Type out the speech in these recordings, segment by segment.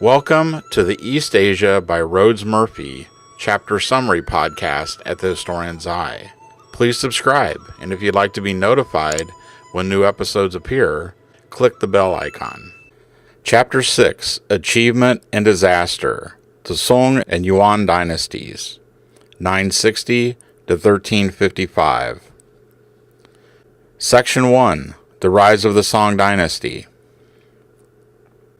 Welcome to the East Asia by Rhoads Murphey chapter summary podcast at the Historian's Eye. Please subscribe, and if you'd like to be notified when new episodes appear, click the bell icon. Chapter 6, Achievement and Disaster, the Song and Yuan Dynasties, 960 to 1355. Section 1, The Rise of the Song Dynasty.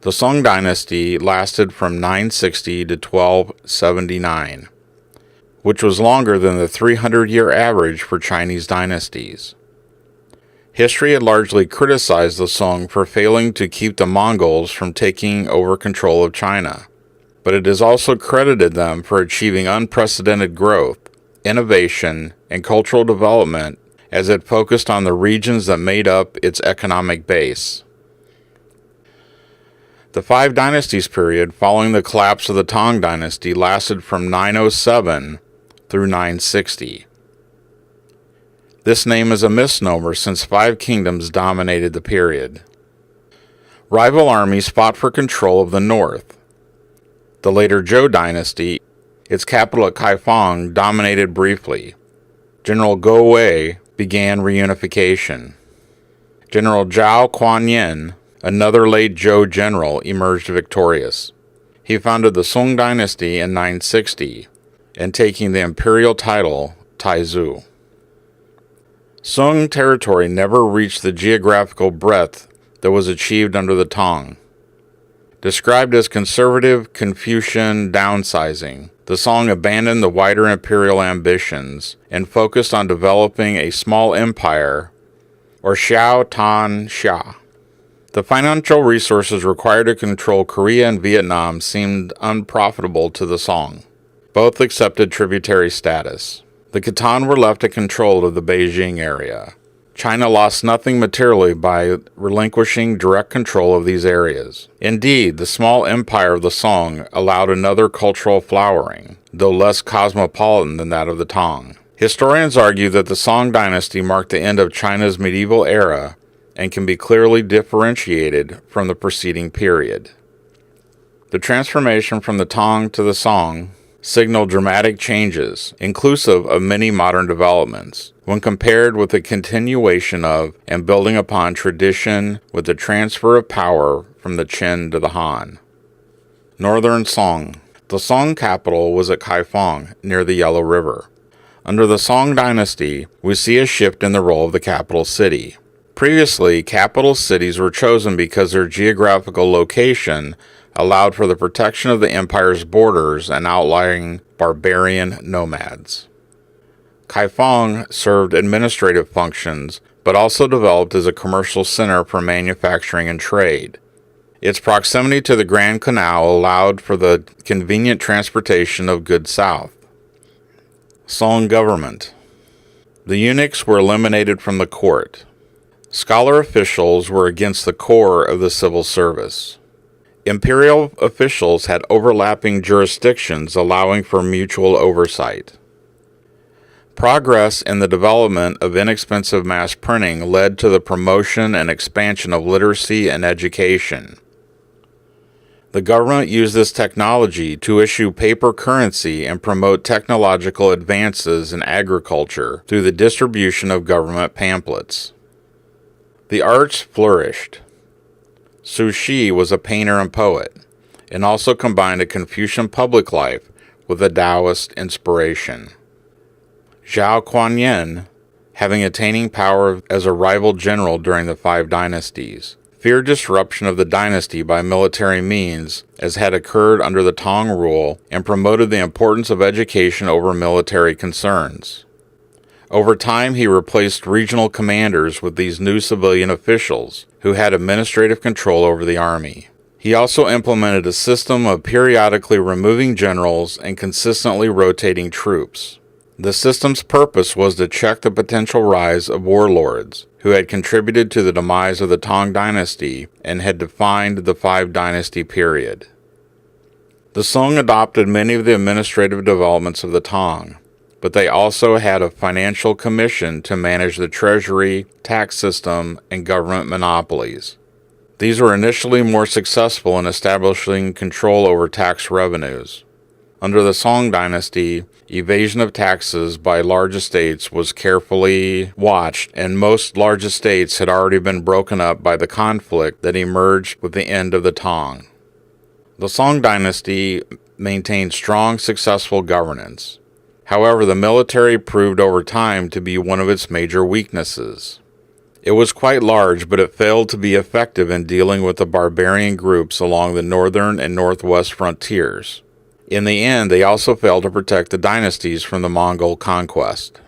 The Song Dynasty lasted from 960 to 1279, which was longer than the 300-year average for Chinese dynasties. History had largely criticized the Song for failing to keep the Mongols from taking over control of China, but it has also credited them for achieving unprecedented growth, innovation, and cultural development as it focused on the regions that made up its economic base. The Five Dynasties period following the collapse of the Tang Dynasty lasted from 907 through 960. This name is a misnomer since 5 kingdoms dominated the period. Rival armies fought for control of the north. The later Zhou Dynasty, its capital at Kaifeng, dominated briefly. General Guo Wei began reunification. General Zhao Kuan-yin, another late Zhou general, emerged victorious. He founded the Song Dynasty in 960, and taking the imperial title Taizu. Song territory never reached the geographical breadth that was achieved under the Tang. Described as conservative Confucian downsizing, the Song abandoned the wider imperial ambitions and focused on developing a small empire, or Xiao Tan Xia. The financial resources required to control Korea and Vietnam seemed unprofitable to the Song. Both accepted tributary status. The Khitan were left in control of the Beijing area. China lost nothing materially by relinquishing direct control of these areas. Indeed, the small empire of the Song allowed another cultural flowering, though less cosmopolitan than that of the Tang. Historians argue that the Song dynasty marked the end of China's medieval era and can be clearly differentiated from the preceding period. The transformation from the Tang to the Song signaled dramatic changes, inclusive of many modern developments, when compared with the continuation of and building upon tradition with the transfer of power from the Qin to the Han. Northern Song. The Song capital was at Kaifeng, near the Yellow River. Under the Song dynasty, we see a shift in the role of the capital city. Previously, capital cities were chosen because their geographical location allowed for the protection of the empire's borders and outlying barbarian nomads. Kaifeng served administrative functions, but also developed as a commercial center for manufacturing and trade. Its proximity to the Grand Canal allowed for the convenient transportation of goods south. Song government. The eunuchs were eliminated from the court. Scholar officials were against the core of the civil service. Imperial officials had overlapping jurisdictions allowing for mutual oversight. Progress in the development of inexpensive mass printing led to the promotion and expansion of literacy and education. The government used this technology to issue paper currency and promote technological advances in agriculture through the distribution of government pamphlets. The arts flourished. Su Shi was a painter and poet, and also combined a Confucian public life with a Taoist inspiration. Zhao Kuan-yin, having attaining power as a rival general during the Five Dynasties, feared disruption of the dynasty by military means as had occurred under the Tang rule and promoted the importance of education over military concerns. Over time, he replaced regional commanders with these new civilian officials, who had administrative control over the army. He also implemented a system of periodically removing generals and consistently rotating troops. The system's purpose was to check the potential rise of warlords, who had contributed to the demise of the Tang dynasty and had defined the Five Dynasty period. The Song adopted many of the administrative developments of the Tang, but they also had a financial commission to manage the treasury, tax system, and government monopolies. These were initially more successful in establishing control over tax revenues. Under the Song dynasty, evasion of taxes by large estates was carefully watched, and most large estates had already been broken up by the conflict that emerged with the end of the Tang. The Song dynasty maintained strong, successful governance. However, the military proved over time to be one of its major weaknesses. It was quite large, but it failed to be effective in dealing with the barbarian groups along the northern and northwest frontiers. In the end, they also failed to protect the dynasties from the Mongol conquest.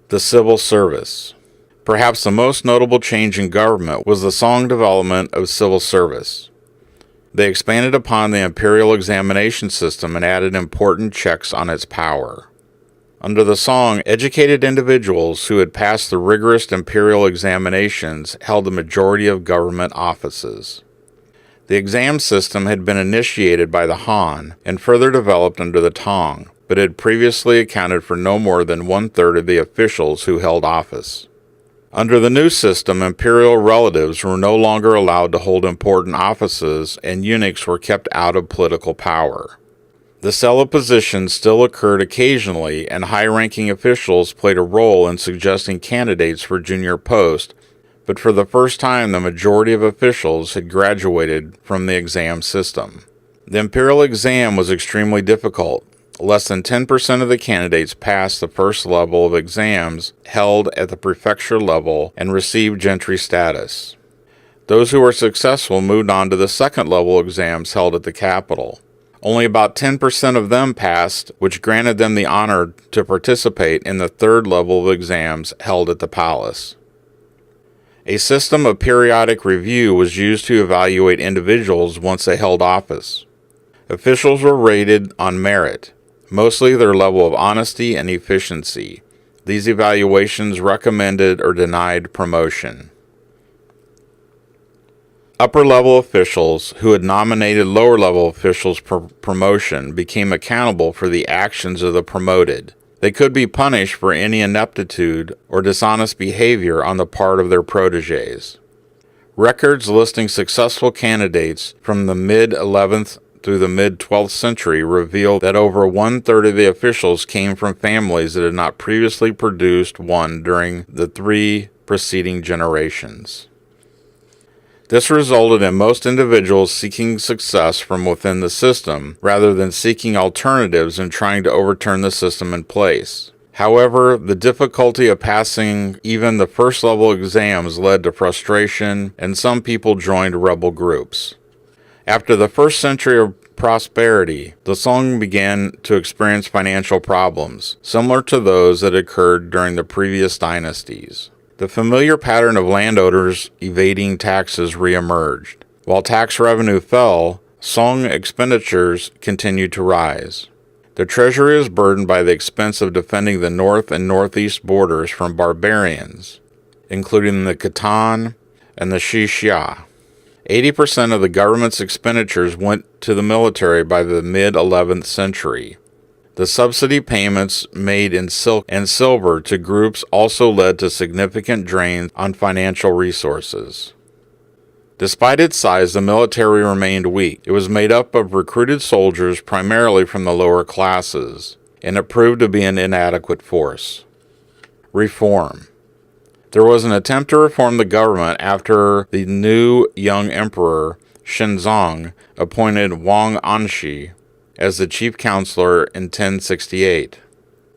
The civil service. Perhaps the most notable change in government was the Song development of civil service. They expanded upon the imperial examination system and added important checks on its power. Under the Song, educated individuals who had passed the rigorous imperial examinations held the majority of government offices. The exam system had been initiated by the Han and further developed under the Tang, but had previously accounted for no more than 1/3 of the officials who held office. Under the new system, imperial relatives were no longer allowed to hold important offices, and eunuchs were kept out of political power. The sale of positions still occurred occasionally, and high-ranking officials played a role in suggesting candidates for junior posts, but for the first time the majority of officials had graduated from the exam system. The imperial exam was extremely difficult. Less than 10% of the candidates passed the first level of exams held at the prefecture level and received gentry status. Those who were successful moved on to the second level exams held at the capital. Only about 10% of them passed, which granted them the honor to participate in the third level of exams held at the palace. A system of periodic review was used to evaluate individuals once they held office. Officials were rated on merit, mostly their level of honesty and efficiency. These evaluations recommended or denied promotion. Upper-level officials who had nominated lower-level officials for promotion became accountable for the actions of the promoted. They could be punished for any ineptitude or dishonest behavior on the part of their protégés. Records listing successful candidates from the mid-11th through the mid-12th century reveal that over 1/3 of the officials came from families that had not previously produced one during the 3 preceding generations. This resulted in most individuals seeking success from within the system, rather than seeking alternatives and trying to overturn the system in place. However, the difficulty of passing even the first level exams led to frustration, and some people joined rebel groups. After the first century of prosperity, the Song began to experience financial problems, similar to those that occurred during the previous dynasties. The familiar pattern of landowners evading taxes reemerged. While tax revenue fell, Song expenditures continued to rise. The treasury is burdened by the expense of defending the north and northeast borders from barbarians, including the Khitan and the Xixia. 80% of the government's expenditures went to the military by the mid-11th century. The subsidy payments made in silk and silver to groups also led to significant drains on financial resources. Despite its size, the military remained weak. It was made up of recruited soldiers primarily from the lower classes, and it proved to be an inadequate force. Reform. There was an attempt to reform the government after the new young emperor, Shenzong, appointed Wang Anshi as the chief counselor in 1068.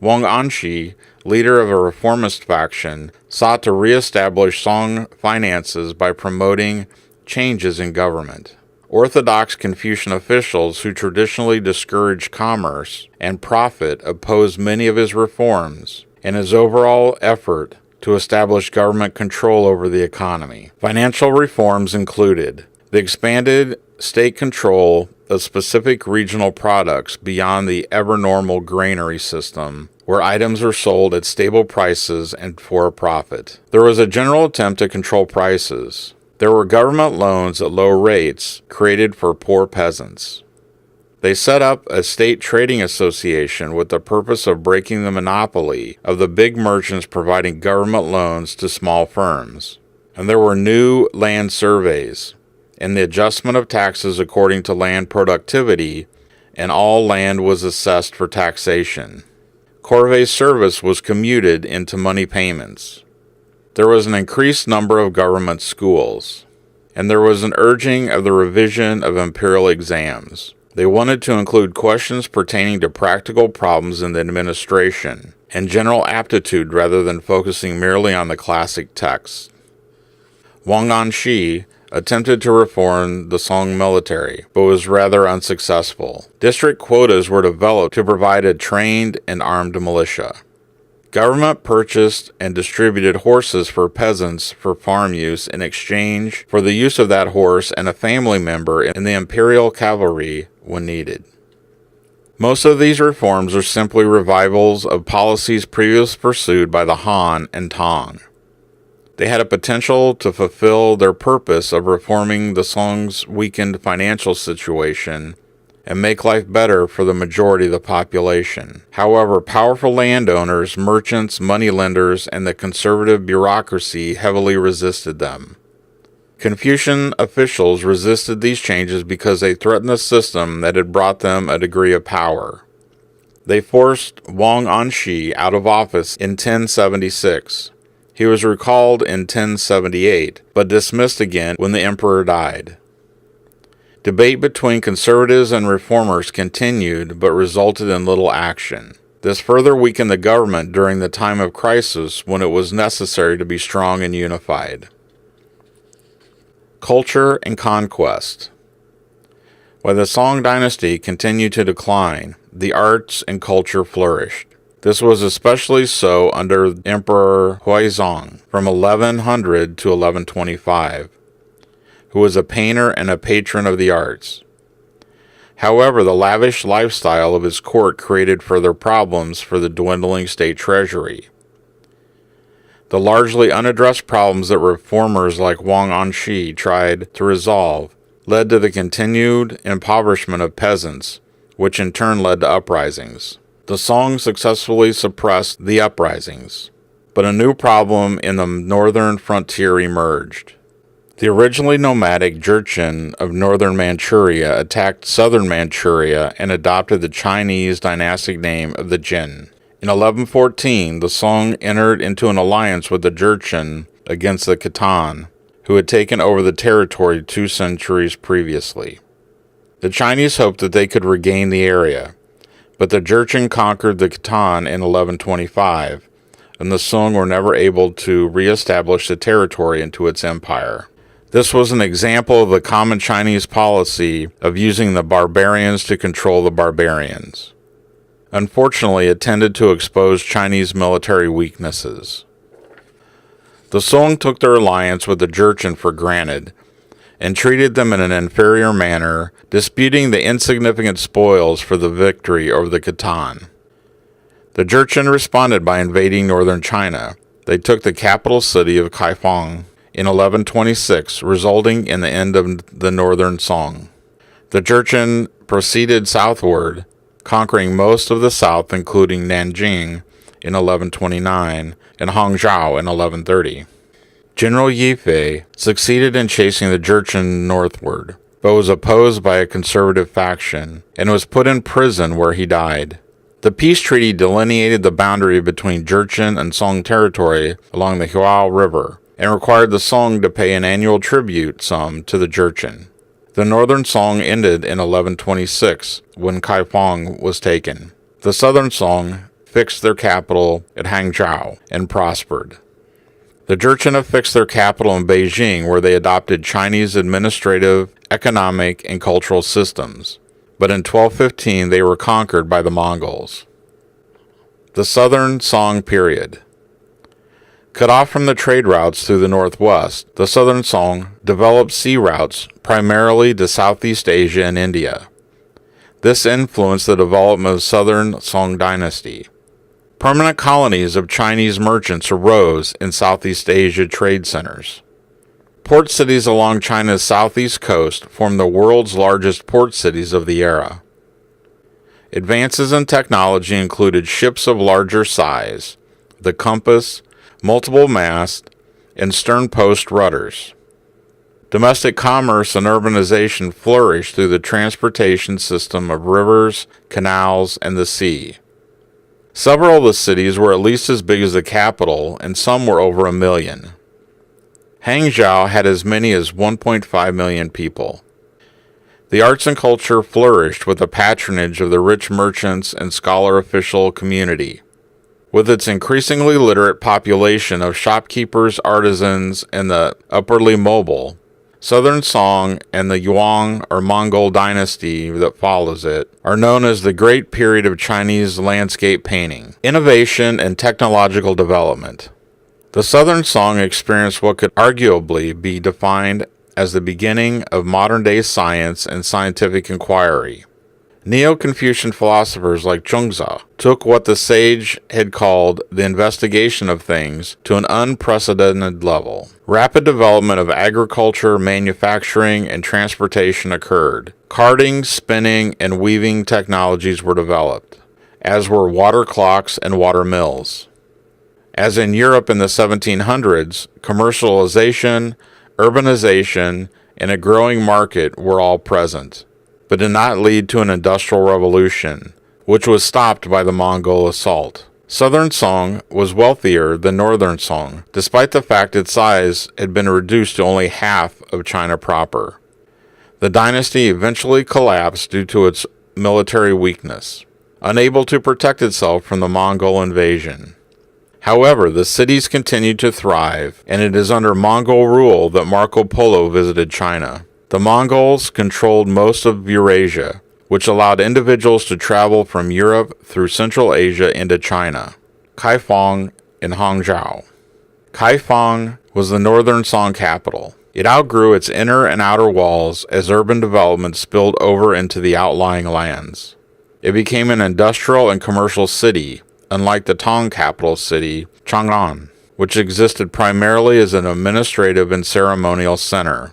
Wang Anshi, leader of a reformist faction, sought to re-establish Song finances by promoting changes in government. Orthodox Confucian officials who traditionally discouraged commerce and profit opposed many of his reforms and his overall effort to establish government control over the economy. Financial reforms included the expanded state control of specific regional products beyond the ever-normal granary system, where items were sold at stable prices and for a profit. There was a general attempt to control prices. There were government loans at low rates created for poor peasants. They set up a state trading association with the purpose of breaking the monopoly of the big merchants providing government loans to small firms. And there were new land surveys. and the adjustment of taxes according to land productivity, and all land was assessed for taxation. Corvée service was commuted into money payments. There was an increased number of government schools, and there was an urging of the revision of imperial exams. They wanted to include questions pertaining to practical problems in the administration and general aptitude rather than focusing merely on the classic texts. Wang Anshi attempted to reform the Song military, but was rather unsuccessful. District quotas were developed to provide a trained and armed militia. Government purchased and distributed horses for peasants for farm use in exchange for the use of that horse and a family member in the imperial cavalry when needed. Most of these reforms are simply revivals of policies previously pursued by the Han and Tang. They had a potential to fulfill their purpose of reforming the Song's weakened financial situation and make life better for the majority of the population. However, powerful landowners, merchants, moneylenders, and the conservative bureaucracy heavily resisted them. Confucian officials resisted these changes because they threatened the system that had brought them a degree of power. They forced Wang Anshi out of office in 1076. He was recalled in 1078, but dismissed again when the emperor died. Debate between conservatives and reformers continued, but resulted in little action. This further weakened the government during the time of crisis when it was necessary to be strong and unified. Culture and conquest. While the Song dynasty continued to decline, the arts and culture flourished. This was especially so under Emperor Huizong from 1100 to 1125, who was a painter and a patron of the arts. However, the lavish lifestyle of his court created further problems for the dwindling state treasury. The largely unaddressed problems that reformers like Wang Anshi tried to resolve led to the continued impoverishment of peasants, which in turn led to uprisings. The Song successfully suppressed the uprisings, but a new problem in the northern frontier emerged. The originally nomadic Jurchen of northern Manchuria attacked southern Manchuria and adopted the Chinese dynastic name of the Jin. In 1114, the Song entered into an alliance with the Jurchen against the Khitan, who had taken over the territory 2 centuries previously. The Chinese hoped that they could regain the area, but the Jurchen conquered the Khitan in 1125, and the Song were never able to re-establish the territory into its empire. This was an example of the common Chinese policy of using the barbarians to control the barbarians. Unfortunately, it tended to expose Chinese military weaknesses. The Song took their alliance with the Jurchen for granted and treated them in an inferior manner, disputing the insignificant spoils for the victory over the Khitan. The Jurchen responded by invading northern China. They took the capital city of Kaifeng in 1126, resulting in the end of the northern Song. The Jurchen proceeded southward, conquering most of the south, including Nanjing in 1129 and Hangzhou in 1130. General Yifei succeeded in chasing the Jurchen northward, but was opposed by a conservative faction and was put in prison where he died. The peace treaty delineated the boundary between Jurchen and Song territory along the Huao River and required the Song to pay an annual tribute sum to the Jurchen. The northern Song ended in 1126 when Kaifeng was taken. The southern Song fixed their capital at Hangzhou and prospered. The Jurchen affixed their capital in Beijing, where they adopted Chinese administrative, economic, and cultural systems. But in 1215 they were conquered by the Mongols. The Southern Song period. Cut off from the trade routes through the northwest, the Southern Song developed sea routes primarily to Southeast Asia and India. This influenced the development of Southern Song dynasty. Permanent colonies of Chinese merchants arose in Southeast Asia trade centers. Port cities along China's southeast coast formed the world's largest port cities of the era. Advances in technology included ships of larger size, the compass, multiple mast, and stern post rudders. Domestic commerce and urbanization flourished through the transportation system of rivers, canals, and the sea. Several of the cities were at least as big as the capital, and some were over 1 million. Hangzhou had as many as 1.5 million people. The arts and culture flourished with the patronage of the rich merchants and scholar-official community. With its increasingly literate population of shopkeepers, artisans, and the upwardly mobile, Southern Song and the Yuan or Mongol dynasty that follows it are known as the Great Period of Chinese landscape painting, innovation, and technological development. The Southern Song experienced what could arguably be defined as the beginning of modern-day science and scientific inquiry. Neo-Confucian philosophers like Zhuangzi took what the sage had called the investigation of things to an unprecedented level. Rapid development of agriculture, manufacturing, and transportation occurred. Carding, spinning, and weaving technologies were developed, as were water clocks and water mills. As in Europe in the 1700s, commercialization, urbanization, and a growing market were all present, but did not lead to an industrial revolution, which was stopped by the Mongol assault. Southern Song was wealthier than Northern Song, despite the fact its size had been reduced to only half of China proper. The dynasty eventually collapsed due to its military weakness, unable to protect itself from the Mongol invasion. However, the cities continued to thrive, and it is under Mongol rule that Marco Polo visited China. The Mongols controlled most of Eurasia, which allowed individuals to travel from Europe through Central Asia into China. Kaifeng and Hangzhou. Kaifeng was the Northern Song capital. It outgrew its inner and outer walls as urban development spilled over into the outlying lands. It became an industrial and commercial city, unlike the Tang capital city, Chang'an, which existed primarily as an administrative and ceremonial center.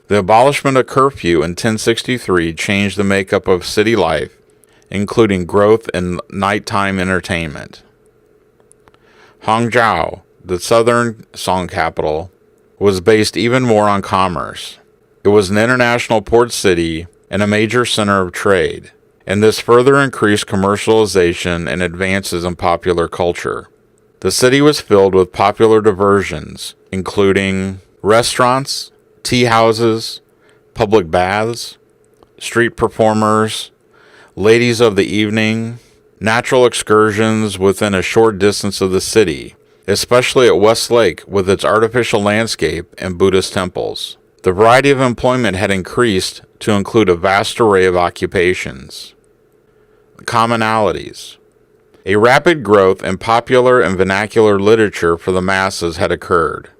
The abolishment of curfew in 1063 changed the makeup of city life, including growth in nighttime entertainment. Hangzhou, the Southern Song capital, was based even more on commerce. It was an international port city and a major center of trade, and this further increased commercialization and advances in popular culture. The city was filled with popular diversions, including restaurants, tea houses, public baths, street performers, ladies of the evening, natural excursions within a short distance of the city, especially at West Lake with its artificial landscape and Buddhist temples. The variety of employment had increased to include a vast array of occupations. Commonalities. A rapid growth in popular and vernacular literature for the masses had occurred,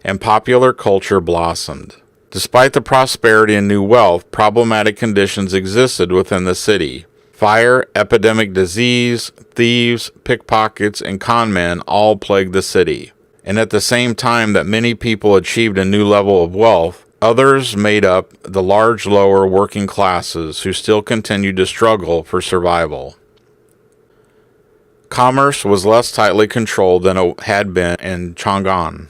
and popular culture blossomed. Despite the prosperity and new wealth, problematic conditions existed within the city. Fire, epidemic disease, thieves, pickpockets, and conmen all plagued the city. And at the same time that many people achieved a new level of wealth, others made up the large lower working classes who still continued to struggle for survival. Commerce was less tightly controlled than it had been in Chang'an.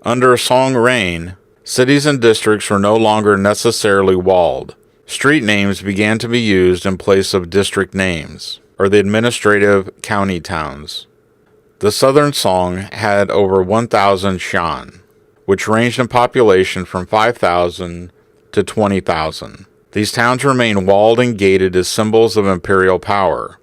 Under Song reign, cities and districts were no longer necessarily walled. Street names began to be used in place of district names, or the administrative county towns. The Southern Song had over 1,000 shan, which ranged in population from 5,000 to 20,000. These towns remained walled and gated as symbols of imperial power.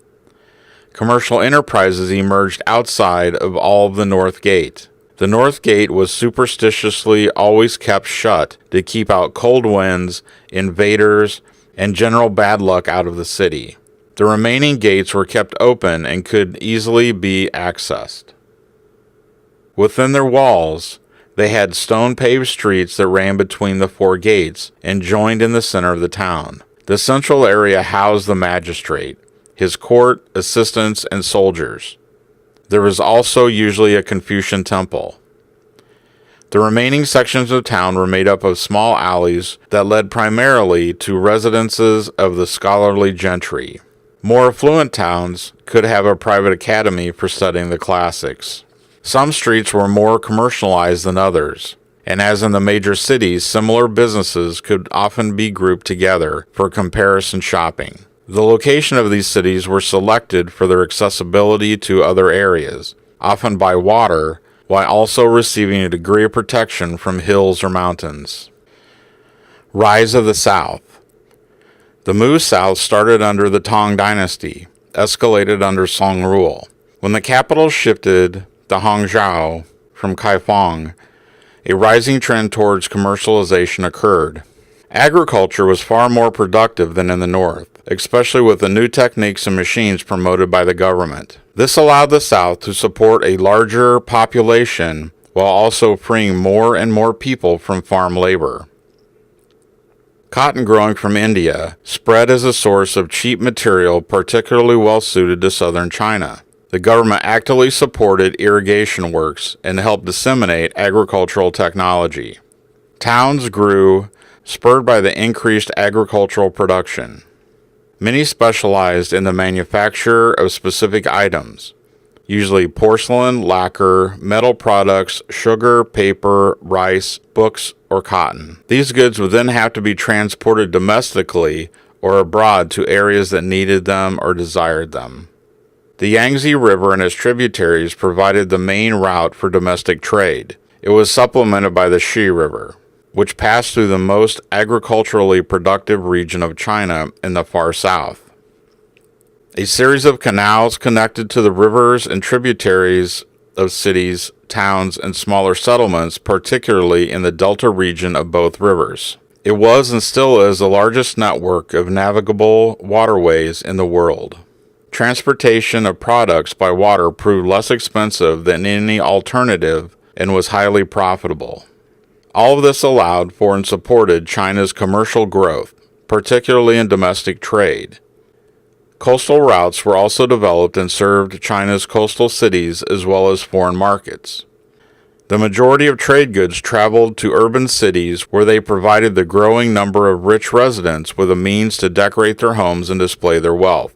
Commercial enterprises emerged outside of all of the North Gate. The North Gate was superstitiously always kept shut to keep out cold winds, invaders, and general bad luck out of the city. The remaining gates were kept open and could easily be accessed. Within their walls, they had stone-paved streets that ran between the four gates and joined in the center of the town. The central area housed the magistrate, his court, assistants, and soldiers. There was also usually a Confucian temple. The remaining sections of town were made up of small alleys that led primarily to residences of the scholarly gentry. More affluent towns could have a private academy for studying the classics. Some streets were more commercialized than others, And as in the major cities, similar businesses could often be grouped together for comparison shopping. The location of these cities were selected for their accessibility to other areas, often by water, while also receiving a degree of protection from hills or mountains. Rise of the South. The move south started under the Tang Dynasty, escalated under Song rule. When the capital shifted to Hangzhou from Kaifeng, a rising trend towards commercialization occurred. Agriculture was far more productive than in the north, especially with the new techniques and machines promoted by the government. This allowed the South to support a larger population while also freeing more and more people from farm labor. Cotton growing from India spread as a source of cheap material particularly well suited to southern China. The government actively supported irrigation works and helped disseminate agricultural technology. Towns grew, spurred by the increased agricultural production. Many specialized in the manufacture of specific items, usually porcelain, lacquer, metal products, sugar, paper, rice, books, or cotton. These goods would then have to be transported domestically or abroad to areas that needed them or desired them. The Yangtze River and its tributaries provided the main route for domestic trade. It was supplemented by the Xi River, which passed through the most agriculturally productive region of China in the far south. A series of canals connected to the rivers and tributaries of cities, towns, and smaller settlements, particularly in the delta region of both rivers. It was and still is the largest network of navigable waterways in the world. Transportation of products by water proved less expensive than any alternative and was highly profitable. All of this allowed for and supported China's commercial growth, particularly in domestic trade. Coastal routes were also developed and served China's coastal cities as well as foreign markets. The majority of trade goods traveled to urban cities where they provided the growing number of rich residents with a means to decorate their homes and display their wealth.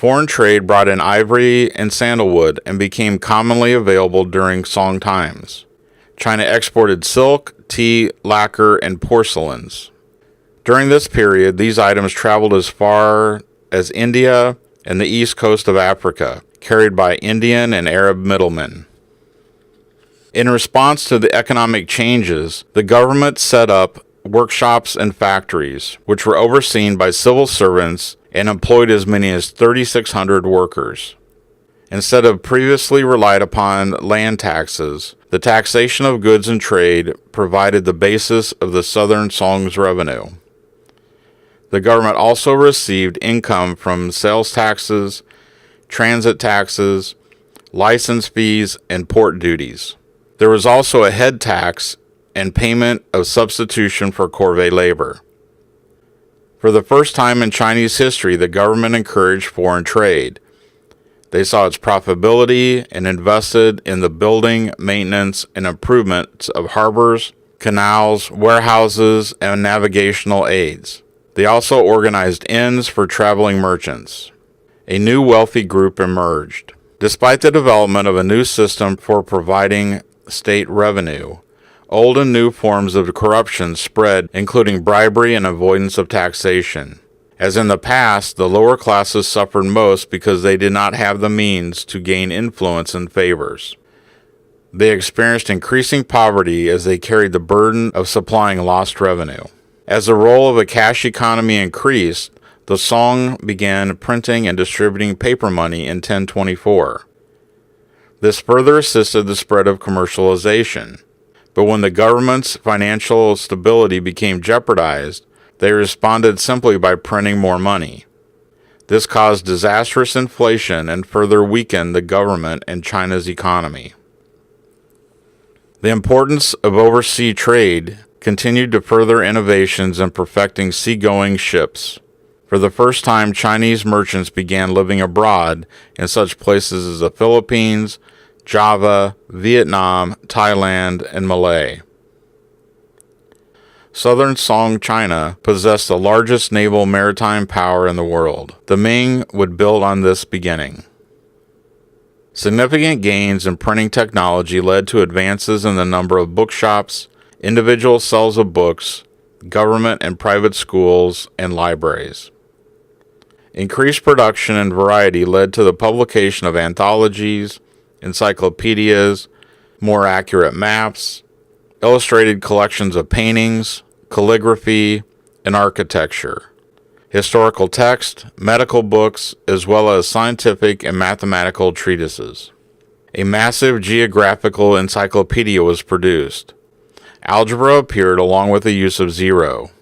Foreign trade brought in ivory and sandalwood and became commonly available during Song times. China exported silk, tea, lacquer, and porcelains. During this period, these items traveled as far as India and the east coast of Africa, carried by Indian and Arab middlemen. In response to the economic changes, the government set up workshops and factories, which were overseen by civil servants and employed as many as 3,600 workers. Instead of previously relied upon land taxes, the taxation of goods and trade provided the basis of the southern Song's revenue. The government also received income from sales taxes, transit taxes, license fees, and port duties. There was also a head tax and payment of substitution for corvée labor. For the first time in Chinese history, the government encouraged foreign trade. They saw its profitability and invested in the building, maintenance, and improvements of harbors, canals, warehouses, and navigational aids. They also organized inns for traveling merchants. A new wealthy group emerged. Despite the development of a new system for providing state revenue, old and new forms of corruption spread, including bribery and avoidance of taxation. As in the past, the lower classes suffered most because they did not have the means to gain influence and favors. They experienced increasing poverty as they carried the burden of supplying lost revenue. As the role of the cash economy increased, the Song began printing and distributing paper money in 1024. This further assisted the spread of commercialization. But when the government's financial stability became jeopardized, they responded simply by printing more money. This caused disastrous inflation and further weakened the government and China's economy. The importance of overseas trade continued to further innovations in perfecting seagoing ships. For the first time, Chinese merchants began living abroad in such places as the Philippines, Java, Vietnam, Thailand, and Malay. Southern Song China possessed the largest naval maritime power in the world. The Ming would build on this beginning. Significant gains in printing technology led to advances in the number of bookshops, individual sales of books, government and private schools, and libraries. Increased production and variety led to the publication of anthologies, encyclopedias, more accurate maps, illustrated collections of paintings, calligraphy, and architecture, historical text, medical books, as well as scientific and mathematical treatises. A massive geographical encyclopedia was produced. Algebra appeared along with the use of zero.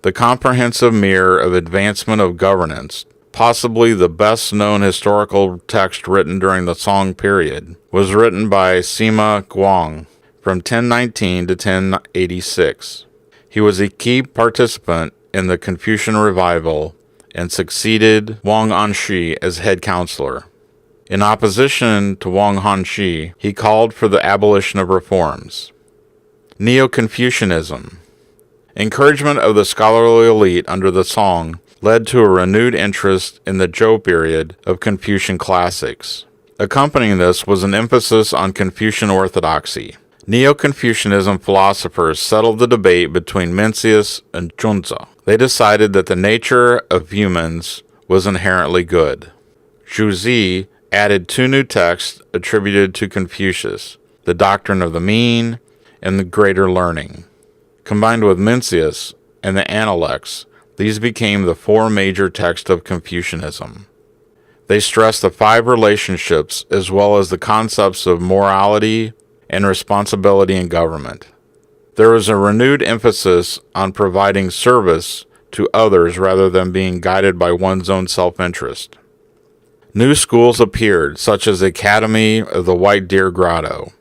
The comprehensive mirror of advancement of governance, possibly the best-known historical text written during the Song period, was written by Sima Guang from 1019 to 1086. He was a key participant in the Confucian revival and succeeded Wang Anshi as head counselor. In opposition to Wang Hanshi, he called for the abolition of reforms. Neo-Confucianism. Encouragement of the scholarly elite under the Song led to a renewed interest in the Zhou period of Confucian classics. Accompanying this was an emphasis on Confucian orthodoxy. Neo-Confucianism philosophers settled the debate between Mencius and Junzi. They decided that the nature of humans was inherently good. Zhuzi added two new texts attributed to Confucius, the doctrine of the mean and the greater learning. Combined with Mencius and the Analects, these became the four major texts of Confucianism. They stressed the five relationships as well as the concepts of morality and responsibility in government. There was a renewed emphasis on providing service to others rather than being guided by one's own self-interest. New schools appeared, such as the Academy of the White Deer Grotto.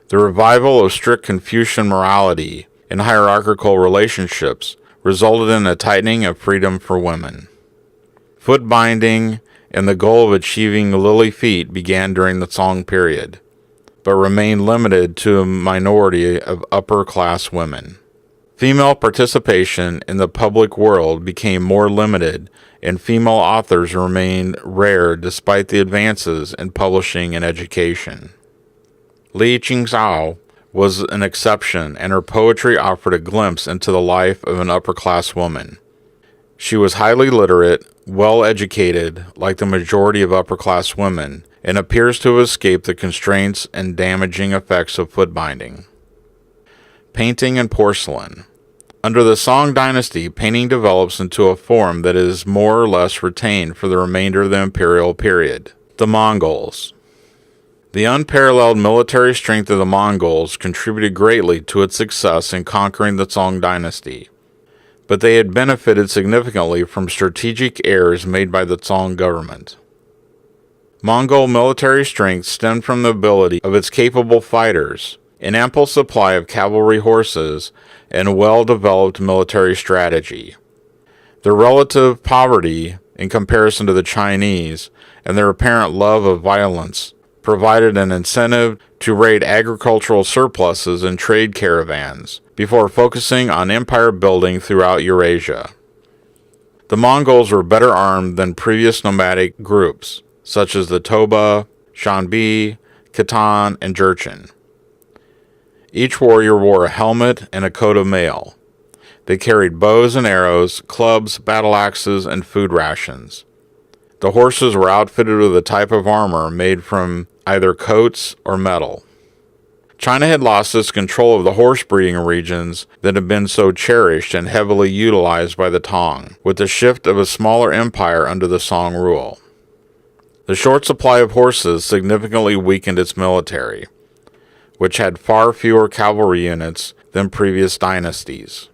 The revival of strict Confucian morality and hierarchical relationships resulted in a tightening of freedom for women. Foot binding and the goal of achieving lily feet began during the Song period, but remained limited to a minority of upper-class women. Female participation in the public world became more limited, and female authors remained rare despite the advances in publishing and education. Li Qingzhao was an exception, and her poetry offered a glimpse into the life of an upper-class woman. She was highly literate, well-educated, like the majority of upper-class women, and appears to have escaped the constraints and damaging effects of foot binding. Painting and porcelain. Under the Song dynasty, painting develops into a form that is more or less retained for the remainder of the imperial period. The Mongols. The unparalleled military strength of the Mongols contributed greatly to its success in conquering the Song dynasty, but they had benefited significantly from strategic errors made by the Song government. Mongol military strength stemmed from the ability of its capable fighters, an ample supply of cavalry horses, and a well-developed military strategy. Their relative poverty, in comparison to the Chinese, and their apparent love of violence, provided an incentive to raid agricultural surpluses and trade caravans, before focusing on empire building throughout Eurasia. The Mongols were better armed than previous nomadic groups, such as the Toba, Shanbi, Khitan, and Jurchen. Each warrior wore a helmet and a coat of mail. They carried bows and arrows, clubs, battle axes, and food rations. The horses were outfitted with a type of armor made from either coats or metal. China had lost its control of the horse breeding regions that had been so cherished and heavily utilized by the Tang, with the shift of a smaller empire under the Song rule. The short supply of horses significantly weakened its military, which had far fewer cavalry units than previous dynasties.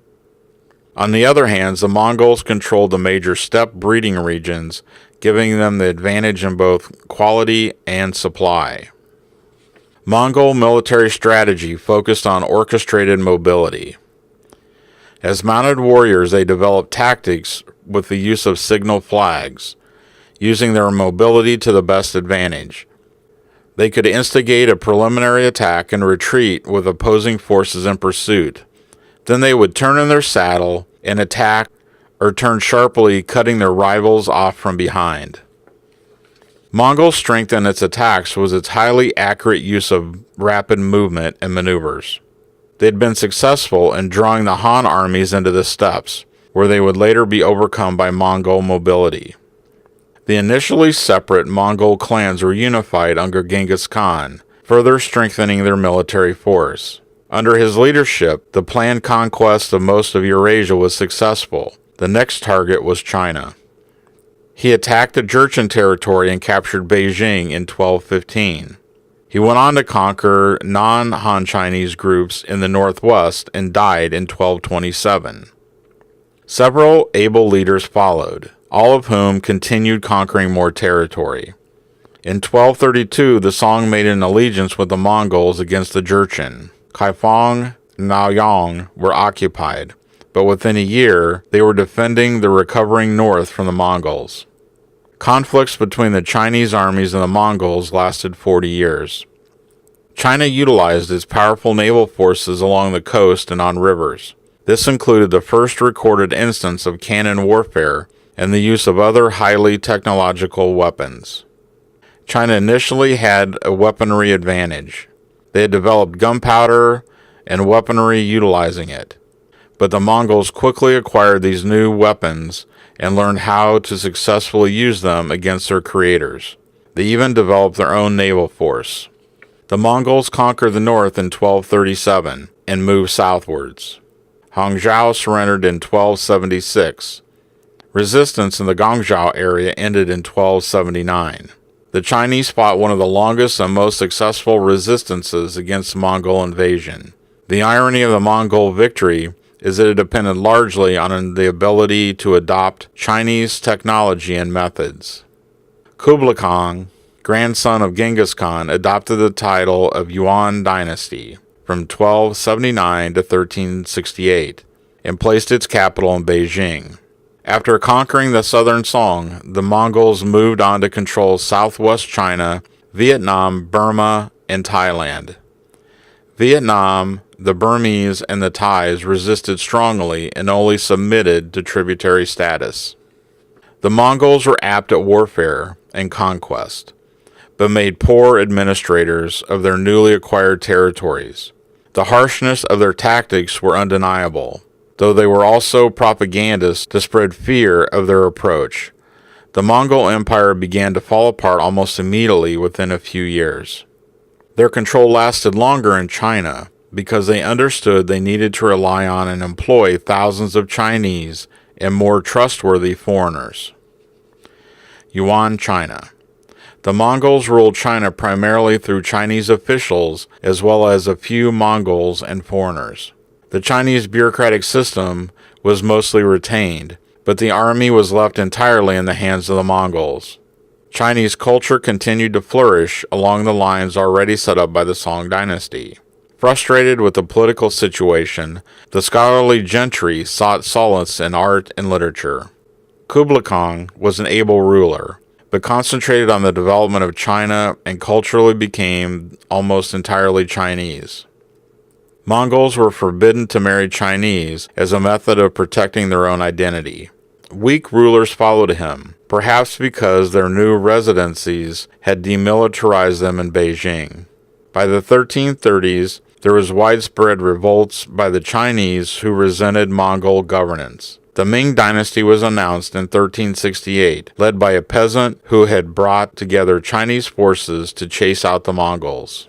On the other hand, the Mongols controlled the major steppe breeding regions, giving them the advantage in both quality and supply. Mongol military strategy focused on orchestrated mobility. As mounted warriors, they developed tactics with the use of signal flags, using their mobility to the best advantage. They could instigate a preliminary attack and retreat with opposing forces in pursuit. Then they would turn in their saddle and attack or turn sharply, cutting their rivals off from behind. Mongols' strength in its attacks was its highly accurate use of rapid movement and maneuvers. They had been successful in drawing the Han armies into the steppes, where they would later be overcome by Mongol mobility. The initially separate Mongol clans were unified under Genghis Khan, further strengthening their military force. Under his leadership, the planned conquest of most of Eurasia was successful. The next target was China. He attacked the Jurchen territory and captured Beijing in 1215. He went on to conquer non-Han Chinese groups in the northwest and died in 1227. Several able leaders followed, all of whom continued conquering more territory. In 1232, the Song made an allegiance with the Mongols against the Jurchen. Kaifeng and Naoyang were occupied, but within a year, they were defending the recovering north from the Mongols. Conflicts between the Chinese armies and the Mongols lasted 40 years. China utilized its powerful naval forces along the coast and on rivers. This included the first recorded instance of cannon warfare and the use of other highly technological weapons. China initially had a weaponry advantage. They had developed gunpowder and weaponry utilizing it. But the Mongols quickly acquired these new weapons and learned how to successfully use them against their creators. They even developed their own naval force. The Mongols conquered the north in 1237 and moved southwards. Hangzhou surrendered in 1276. Resistance in the Guangzhou area ended in 1279. The Chinese fought one of the longest and most successful resistances against Mongol invasion. The irony of the Mongol victory is that it depended largely on the ability to adopt Chinese technology and methods. Kublai Khan, grandson of Genghis Khan, adopted the title of Yuan Dynasty from 1279 to 1368 and placed its capital in Beijing. After conquering the southern Song, the Mongols moved on to control southwest China, Vietnam, Burma, and Thailand. Vietnam, the Burmese, and the Thais resisted strongly and only submitted to tributary status. The Mongols were apt at warfare and conquest, but made poor administrators of their newly acquired territories. The harshness of their tactics were undeniable, though they were also propagandists to spread fear of their approach. The Mongol Empire began to fall apart almost immediately within a few years. Their control lasted longer in China because they understood they needed to rely on and employ thousands of Chinese and more trustworthy foreigners. Yuan China. The Mongols ruled China primarily through Chinese officials as well as a few Mongols and foreigners. The Chinese bureaucratic system was mostly retained, but the army was left entirely in the hands of the Mongols. Chinese culture continued to flourish along the lines already set up by the Song dynasty. Frustrated with the political situation, the scholarly gentry sought solace in art and literature. Kublai Khan was an able ruler, but concentrated on the development of China and culturally became almost entirely Chinese. Mongols were forbidden to marry Chinese as a method of protecting their own identity. Weak rulers followed him, perhaps because their new residencies had demilitarized them in Beijing. By the 1330s, there was widespread revolts by the Chinese who resented Mongol governance. The Ming Dynasty was announced in 1368, led by a peasant who had brought together Chinese forces to chase out the Mongols.